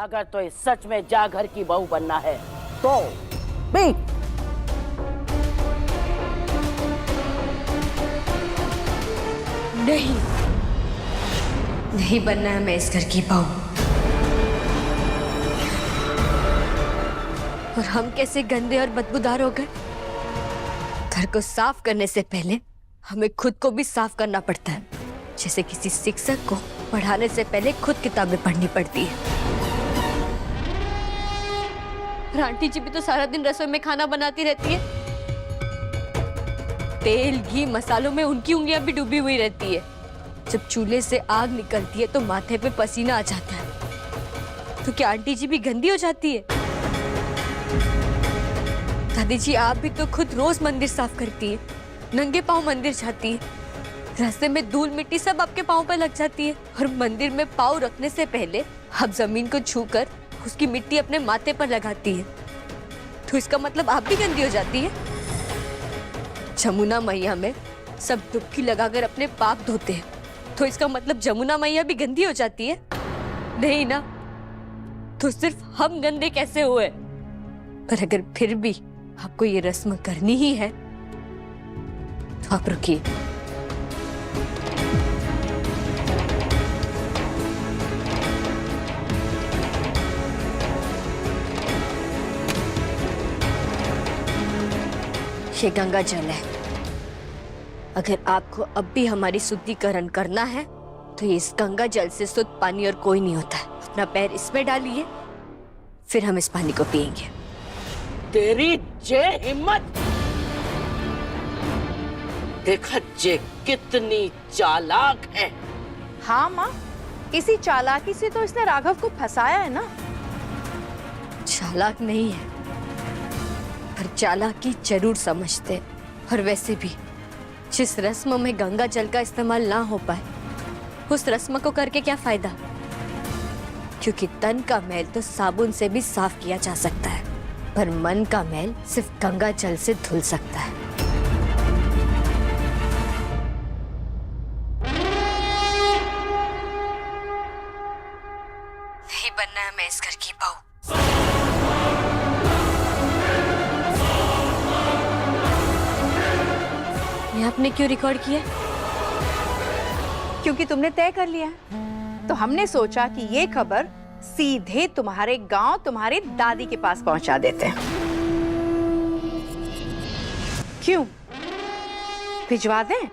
अगर तो इस सच में जा घर की बहू बनना है तो भी नहीं, नहीं बनना है मैं इस घर की बहू। और हम कैसे गंदे और बदबूदार हो गए। घर को साफ करने से पहले हमें खुद को भी साफ करना पड़ता है, जैसे किसी शिक्षक को पढ़ाने से पहले खुद किताबें पढ़नी पड़ती है। और आंटी जी भी तो सारा दिन रसोई में खाना बनाती रहती है। तेल घी मसालों में उनकी उंगलियां भी डूबी हुई रहती है। जब चूल्हे से आग निकलती है तो माथे पे पसीना आ जाता है। तो क्या आंटी जी भी गंदी हो जाती है? दादी जी आप भी तो खुद रोज मंदिर साफ करती है, नंगे पांव मंदिर जाती है। रास्ते में धूल मिट्टी सब आपके पांव पर लग जाती है। और मंदिर में पांव रखने से पहले आप जमीन को छूकर उसकी मिट्टी अपने माथे पर लगाती है। तो इसका मतलब आप भी गंदी हो जाती है। जमुना मैया में सब डुबकी लगाकर अपने पाप धोते हैं, तो इसका मतलब जमुना मैया भी गंदी हो जाती है? नहीं ना, तो सिर्फ हम गंदे कैसे हुए? पर अगर फिर भी आपको ये रस्म करनी ही है तो आप रुकिए। ये गंगा जल है। अगर आपको अब भी हमारी शुद्धिकरण करना है तो इस गंगा जल से शुद्ध पानी और कोई नहीं होता है। अपना पैर इसमें डालिए, फिर हम इस पानी को पिएंगे। तेरी जे हिम्मत! देखा जे कितनी चालाक है। हाँ माँ, इसी चालाकी से तो इसने राघव को फंसाया है ना। चालाक नहीं है, पर चालाकी जरूर समझते। और वैसे भी जिस रस्म में गंगा जल का इस्तेमाल ना हो पाए, उस रस्म को करके क्या फायदा? क्योंकि तन का मैल तो साबुन से भी साफ किया जा सकता है, पर मन का मैल सिर्फ गंगा जल से धुल सकता है। नहीं बनना है मैं इस घर की बहू। ये आपने क्यों रिकॉर्ड किया? क्योंकि तुमने तय कर लिया है। तो हमने सोचा कि ये खबर सीधे तुम्हारे गांव तुम्हारे दादी के पास पहुंचा देते हैं। क्यों, भिजवा दें?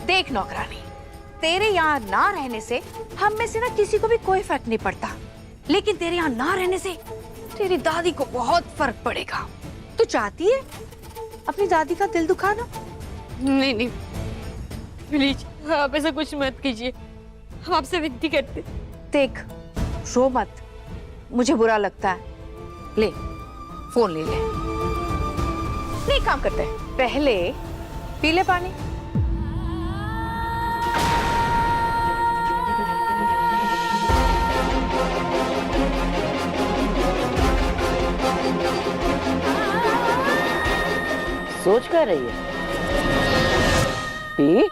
देख नौकरानी, तेरे यहाँ ना रहने से हम में से ना किसी को भी कोई फर्क नहीं पड़ता, लेकिन तेरे यहाँ ना रहने से तेरी दादी को बहुत फर्क पड़ेगा। तू चाहती है अपनी दादी का दिल दुखाना? नहीं नहीं, प्लीज आप ऐसा कुछ मत कीजिए, हम आपसे विनती करते। देख, रो मत, मुझे बुरा लगता है। ले फोन ले ले। नहीं, काम करते हैं, पहले पी ले पानी। सोच कर रही है? पी।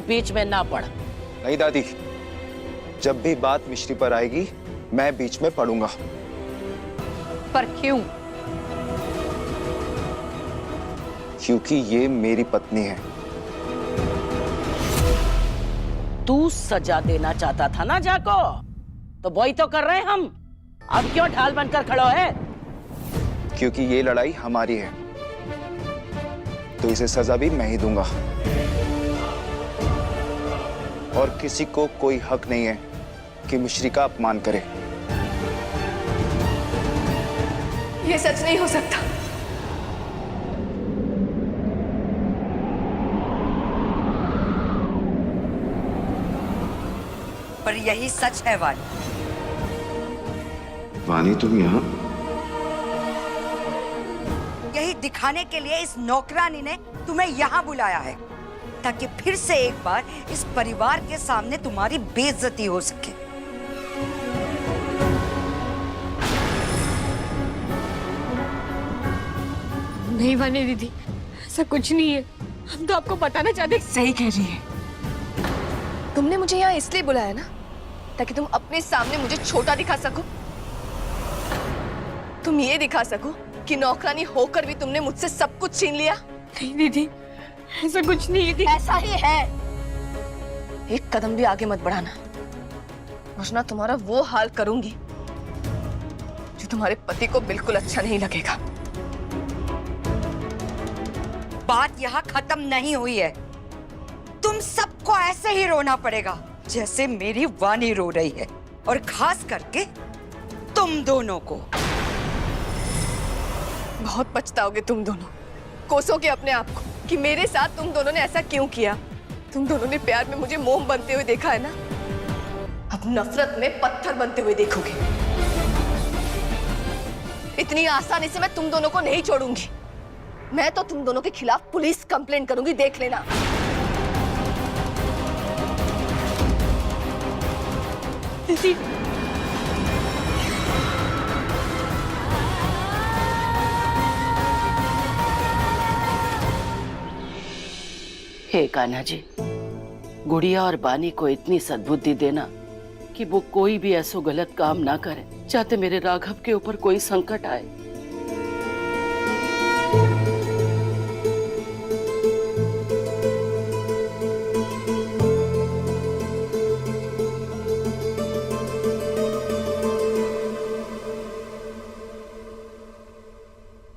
बीच में ना पड़। नहीं दादी, जब भी बात मिश्री पर आएगी मैं बीच में पड़ूंगा। पर क्यों? क्योंकि ये मेरी पत्नी है। तू सजा देना चाहता था ना जाको, तो वही तो कर रहे हैं हम। अब क्यों ढाल बनकर खड़ो है? क्योंकि ये लड़ाई हमारी है, तो इसे सजा भी मैं ही दूंगा। और किसी को कोई हक नहीं है कि मिश्री का अपमान करे। ये सच नहीं हो सकता। पर यही सच है वानी। वानी तुम यहाँ? यही दिखाने के लिए इस नौकरानी ने तुम्हें यहाँ बुलाया है, ताकि फिर से एक बार इस परिवार के सामने तुम्हारी बेइज्जती हो सके। नहीं वानी दीदी, ऐसा कुछ नहीं है। हम तो आपको बताना चाहते। सही कह रही है। तुमने मुझे यहाँ इसलिए बुलाया ना, ताकि तुम अपने सामने मुझे छोटा दिखा सको। तुम ये दिखा सको कि नौकरानी होकर भी तुमने मुझसे सब कुछ छीन लिया। नहीं दीदी, ऐसा कुछ नहीं है। ऐसा ही है। एक कदम भी आगे मत बढ़ाना, वरना तुम्हारा वो हाल करूंगी जो तुम्हारे पति को बिल्कुल अच्छा नहीं लगेगा। बात यहाँ खत्म नहीं हुई है। तुम सबको ऐसे ही रोना पड़ेगा जैसे मेरी वानी रो रही है, और खास करके तुम दोनों को। बहुत पछताओगे तुम दोनों। कोसोगे अपने आप को कि मेरे साथ तुम दोनों ने ऐसा क्यों किया। तुम दोनों ने प्यार में मुझे मोम बनते हुए देखा है ना, अब नफरत में पत्थर बनते हुए देखोगे। इतनी आसानी से मैं तुम दोनों को नहीं छोड़ूंगी। मैं तो तुम दोनों के खिलाफ पुलिस कंप्लेंट करूंगी, देख लेना। दीदी, हे कान्हा जी, गुड़िया और बानी को इतनी सद्बुद्धि देना कि वो कोई भी ऐसा गलत काम ना करे चाहते मेरे राघव के ऊपर कोई संकट आए।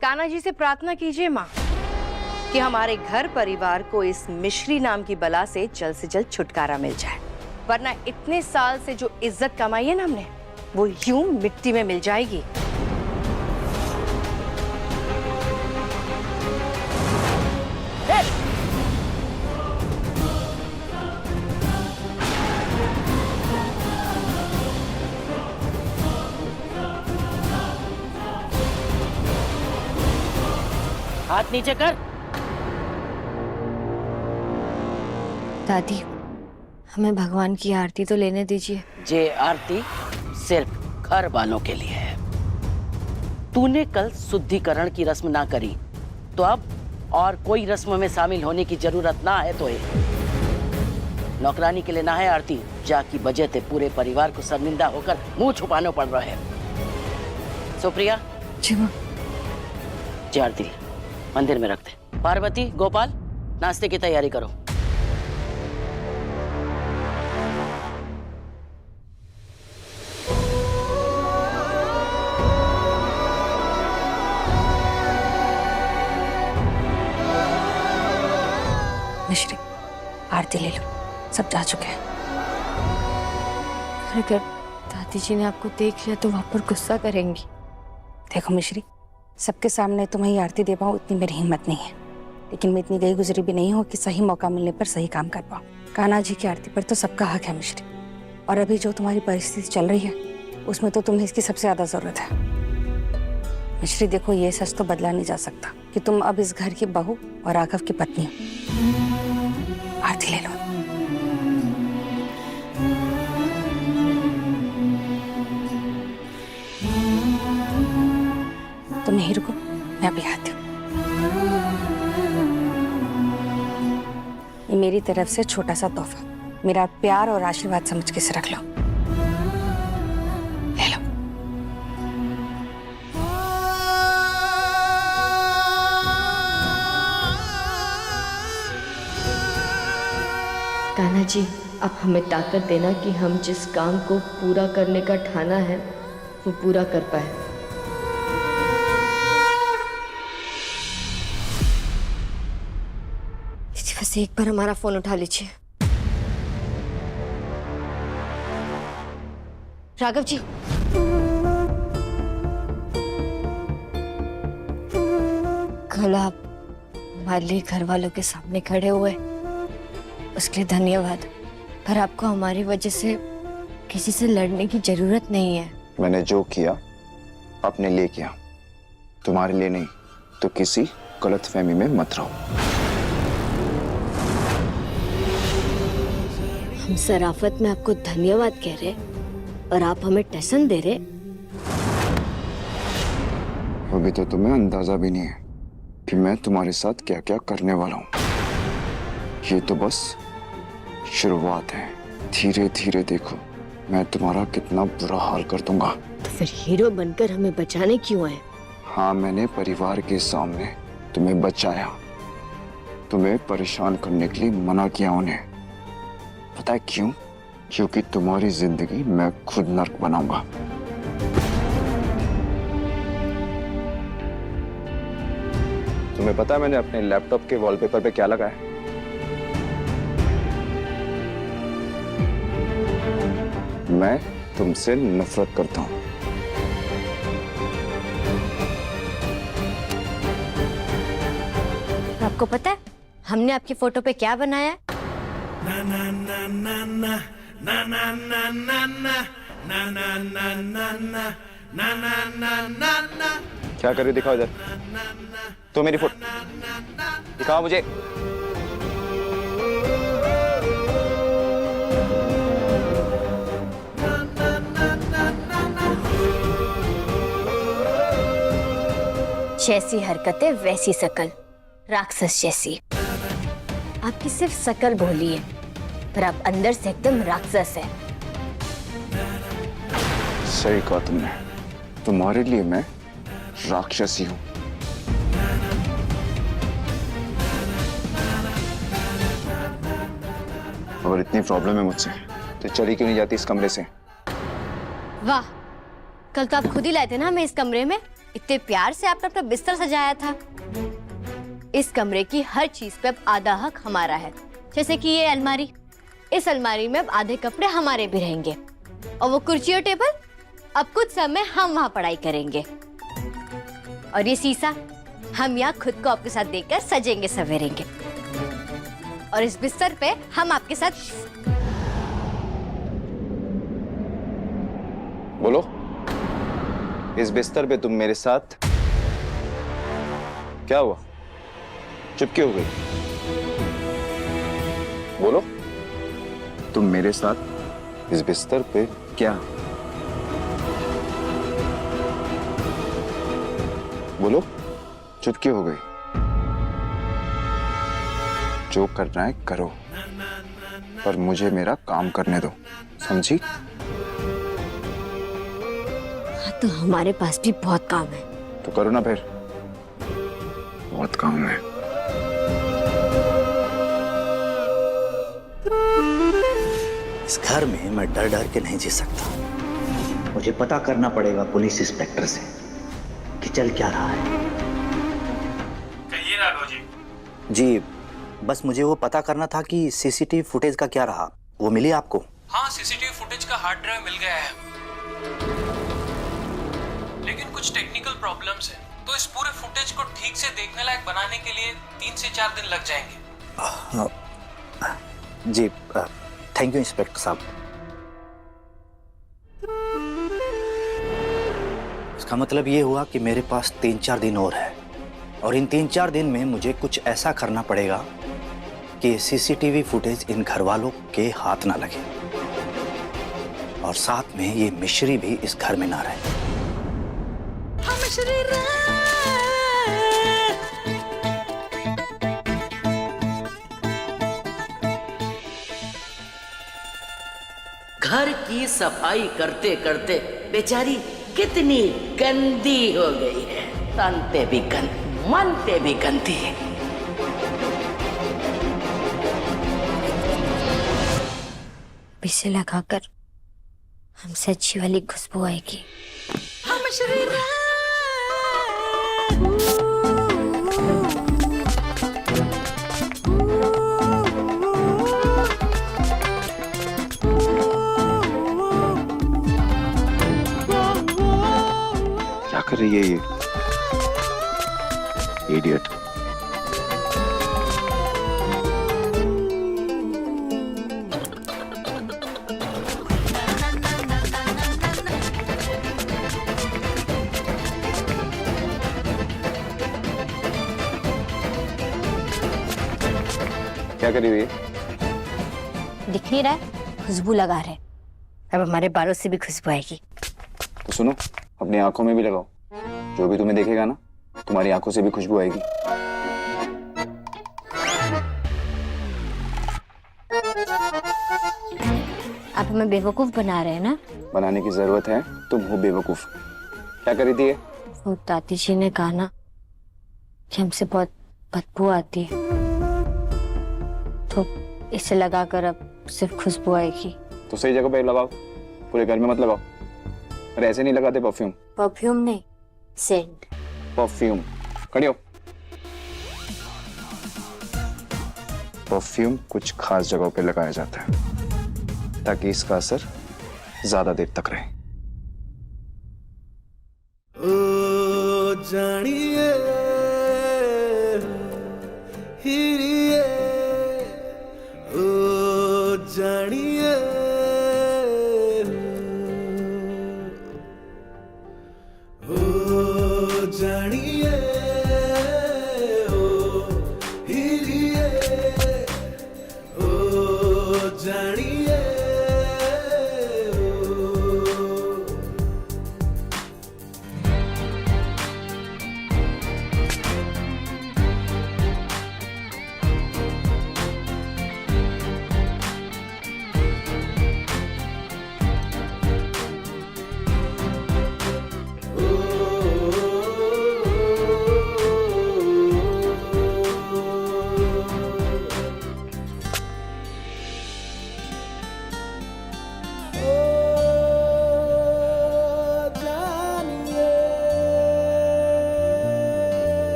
कान्हा जी से प्रार्थना कीजिए माँ कि हमारे घर परिवार को इस मिश्री नाम की बला से जल्द छुटकारा मिल जाए, वरना इतने साल से जो इज्जत कमाई है ना हमने, वो यूं मिट्टी में मिल जाएगी। हाथ नीचे कर। दादी, हमें भगवान की आरती तो लेने दीजिए। ये आरती सिर्फ घर वालों के लिए है। तूने कल शुद्धिकरण की रस्म ना करी, तो अब और कोई रस्म में शामिल होने की जरूरत ना है। तो नौकरानी के लिए ना है आरती, जाकी वजह से पूरे परिवार को शर्मिंदा होकर मुंह छुपाना पड़ रहा है। सुप्रिया, जी माँ। ये आरती मंदिर में रखते। पार्वती, गोपाल, नाश्ते की तैयारी करो। मिश्री, आरती ले लो, सब जा चुके हैं। अगर दादी जी ने आपको देख लिया तो वहां पर गुस्सा करेंगी। देखो मिश्री, सबके सामने तुम्हें ये आरती दे पाऊँ इतनी मेरी हिम्मत नहीं है, लेकिन मैं इतनी गई गुजरी भी नहीं हूँ कि सही मौका मिलने पर सही काम कर पाऊँ। कान्हा जी की आरती पर तो सबका हक है मिश्री, और अभी जो तुम्हारी परिस्थिति चल रही है उसमें तो तुम्हें इसकी सबसे ज्यादा जरूरत है। मिश्री देखो, ये सच तो बदला नहीं जा सकता कि तुम अब इस घर की बहू और राघव की पत्नी हो। आरती ले लो। तुम यहीं रुको, मैं अभी आती हूँ। ये मेरी तरफ से छोटा सा तोहफा, मेरा प्यार और आशीर्वाद समझ के से रख लो। ले लो। कान्हा जी, अब हमें ताकत देना कि हम जिस काम को पूरा करने का ठाना है वो पूरा कर पाए। बस एक बार हमारा फोन उठा लीजिए। राघव जी, कल आप हमारे लिए घर वालों के सामने खड़े हुए, उसके लिए धन्यवाद। पर आपको हमारी वजह से किसी से लड़ने की जरूरत नहीं है। मैंने जो किया अपने लिए किया, तुम्हारे लिए नहीं। तो किसी गलतफहमी में मत रहो। हम शराफत में आपको धन्यवाद कह रहे और आप हमें टसन दे रहे। अभी तो तुम्हें अंदाजा भी नहीं है कि मैं तुम्हारे साथ क्या क्या करने वाला हूँ। ये तो बस शुरुआत है। धीरे धीरे देखो मैं तुम्हारा कितना बुरा हाल कर दूंगा। तो फिर हीरो बनकर हमें बचाने क्यों आए? हाँ, मैंने परिवार के सामने तुम्हें बचाया, तुम्हें परेशान करने के लिए मना किया उन्हें। पता है क्यों? क्योंकि तुम्हारी जिंदगी मैं खुद नर्क बनाऊंगा। तुम्हें पता है मैंने अपने लैपटॉप के वॉलपेपर पे क्या लगाया? मैं तुमसे नफरत करता हूं। आपको पता है हमने आपकी फोटो पे क्या बनाया है? क्या कर रही? दिखाओ इधर। तो मेरी फोटो दिखाओ मुझे। जैसी हरकतें वैसी शकल, राक्षस जैसी। आपकी सिर्फ शकल भोली है पर आप अंदर से एकदम राक्षस है। सही कहा तुमने। तुम्हारे लिए मैं राक्षसी हूं। अगर इतनी प्रॉब्लम है मुझसे तो चली क्यों नहीं जाती इस कमरे से? वाह, कल तो आप खुद ही लाए थे ना हमें इस कमरे में। इतने प्यार से आपने अपना बिस्तर सजाया था। इस कमरे की हर चीज पे अब आधा हक हमारा है। जैसे कि ये अलमारी, इस अलमारी में अब आधे कपड़े हमारे भी रहेंगे। और वो कुर्सी और टेबल, अब कुछ समय हम वहां पढ़ाई करेंगे। और ये शीशा, हम यहाँ खुद को आपके साथ देखकर सजेंगे सवेरेंगे। और इस बिस्तर पे हम आपके साथ। बोलो, इस बिस्तर पे तुम मेरे साथ? क्या हुआ? चुप क्यों हो गई? बोलो, तुम मेरे साथ इस बिस्तर पे क्या? बोलो, चुप क्यों हो गई? जो करना है करो, पर मुझे मेरा काम करने दो, समझी? तो हमारे पास भी बहुत काम है। तो करो ना फिर, बहुत काम है। इस घर में मैं डर डर के नहीं जी सकता। मुझे पता करना पड़ेगा पुलिस इंस्पेक्टर से कि चल क्या रहा है। कहिए राघव जी। जी, बस मुझे वो पता करना था कि सीसीटीवी फुटेज का क्या रहा। वो मिली आपको? हाँ, सीसीटीवी फुटेज का हार्ड ड्राइव मिल गया है, लेकिन कुछ टेक्निकल प्रॉब्लम्स हैं, तो इस पूरे फुटेज को ठीक से देखने लायक बनाने के लिए 3 से 4 दिन लग जाएंगे। जी, थैंक यू इंस्पेक्टर साहब। इसका मतलब ये हुआ कि मेरे पास 3-4 दिन और है, और इन 3-4 दिन में मुझे कुछ ऐसा करना पड़ेगा कि सीसीटीवी फुटेज इन घर वालों के हाथ ना लगे, और साथ में ये मिश्री भी इस घर में ना रहे। घर की सफाई करते करते बेचारी कितनी गंदी हो गई है। तन पे भी गंदी, मन पे भी गंदी। इसे लगाकर हमसे अच्छी वाली खुशबू आएगी। हम श्री क्या कर रही है ये इडियट? क्या करी हुई है? दिख नहीं रहा है? खुशबू लगा रहे। अब हमारे बालों से भी खुशबू आएगी। तो सुनो, अपनी आंखों में भी लगाओ। जो भी तुम्हें देखेगा ना, तुम्हारी आंखों से भी खुशबू आएगी। आप हमें बेवकूफ बना रहे हैं ना? बनाने की जरूरत है, तुम हो बेवकूफ। क्या करी थी ये? वो दादी जी ने कहा ना कि हमसे बहुत बदबू आती है, तो इसे लगाकर अब सिर्फ खुशबू आएगी। तो सही जगह पे लगाओ, पूरे घर में मत लगाओ। अरे ऐसे नहीं लगाते परफ्यूम। परफ्यूम नहीं, सेंट। परफ्यूम। खड़ी हो। परफ्यूम कुछ खास जगहों पे लगाया जाता है ताकि इसका असर ज्यादा देर तक रहे। ओ जानिए हिरिए, ओ जानिए ओ जानिए, ओ हिरिए, ओ जानिए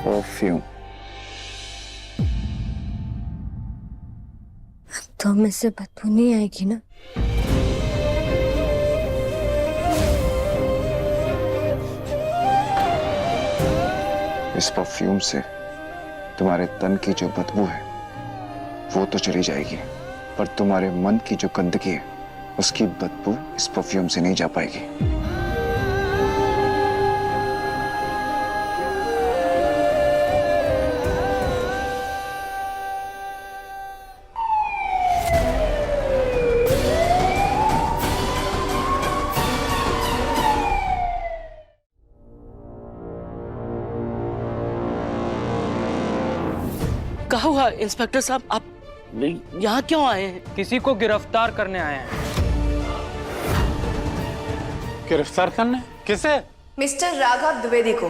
परफ्यूम। तो हमें से बदबू नहीं आएगी ना? इस परफ्यूम से तुम्हारे तन की जो बदबू है वो तो चली जाएगी, पर तुम्हारे मन की जो गंदगी है उसकी बदबू इस परफ्यूम से नहीं जा पाएगी। कहा हुआ इंस्पेक्टर साहब, आप यहाँ क्यों आए हैं? किसी को गिरफ्तार करने आए हैं। गिरफ्तार करने? किसे? मिस्टर राघव द्विवेदी को।